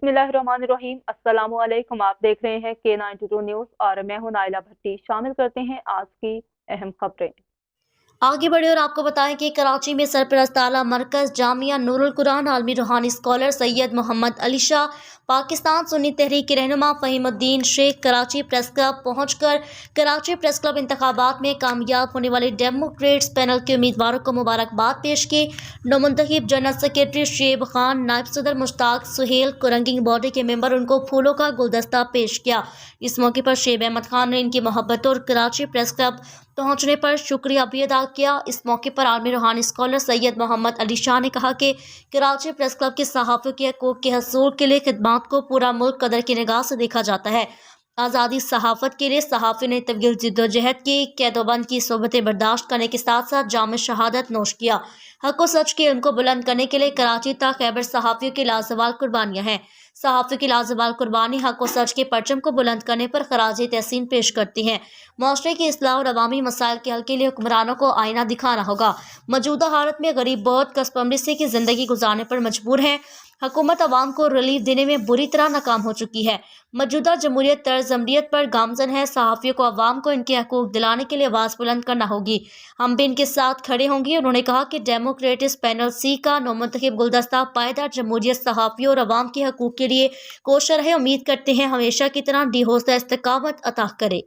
बिस्मिल्लाहिर्रहमानिर्रहीम। अस्सलामु अलैकुम। आप देख रहे हैं K92 न्यूज़ और मैं हूं नाइला भट्टी। शामिल करते हैं आज की अहम खबरें। आगे बढ़े और आपको बताएं कि कराची में सरपरस्त आला मरकज जामिया नूरुल कुरान आलमी रूहानी स्कॉलर सैयद मोहम्मद अली शाह, पाकिस्तान सुन्नी तहरीक के रहनुमा फ़हीमुद्दीन शेख कराची प्रेस क्लब पहुंचकर कराची प्रेस क्लब इंतखाबात में कामयाब होने वाले डेमोक्रेट्स पैनल के उम्मीदवारों को मुबारकबाद पेश की। नौमुंतखब जनरल सेक्रेटरी शेब खान, नायब सदर मुश्ताक सुहेल, रंगिंग बॉडी के मेंबर उनको फूलों का गुलदस्ता पेश किया। इस मौके पर शेब अहमद खान ने इनकी मोहब्बत और कराची प्रेस क्लब पहुंचने पर शुक्रिया भी अदा किया। इस मौके पर आलमी रूहानी स्कॉलर सैयद मोहम्मद अली शाह ने कहा कि कराची प्रेस क्लब के सहाफ़ियों के हकूक़ के हसूल के लिए खिदमात को पूरा मुल्क कदर की निगाह से देखा जाता है। आज़ादी सहाफ़त के लिए सहाफ़ी ने तवील जिद्दोजहद की, कैदोबंद की सोबतें बर्दाश्त करने के साथ साथ जाम शहादत नोश किया। हक व सच के इनको बुलंद करने के लिए कराची तक खैबर सहाफ़ियों की लाजवाल कुर्बानियाँ हैं। सहाफ़ी की लाजवाल कुर्बानी हक व सच के परचम को बुलंद करने पर खराज तहसीन पेश करती हैं। माशरे की इस्लाह और अवामी मसाइल के हल के लिए हुक्मरानों को आईना दिखाना होगा। मौजूदा हालत में गरीब बहुत कसपमलिसी की जिंदगी गुजारने पर मजबूर हैं। हुकूमत अवाम को रिलीफ देने में बुरी तरह नाकाम हो चुकी है। मौजूदा जमहूरियत तर्ज अमलियत पर गामजन है। सहाफ़ियों को अवाम को इनके हकूक़ दिलाने के लिए आवाज़ बुलंद करना होगी। हम भी इनके साथ खड़े होंगे। उन्होंने कहा कि डेमोक्रेटिस पैनल सी का नौमुंतखब गुलदस्ता पायदार जमहूरियत, सहाफ़ियों और अवाम के हकूक़ के लिए कोशर है। उम्मीद करते हैं हमेशा की तरह दी हौसला इस्तिकामत अता करे।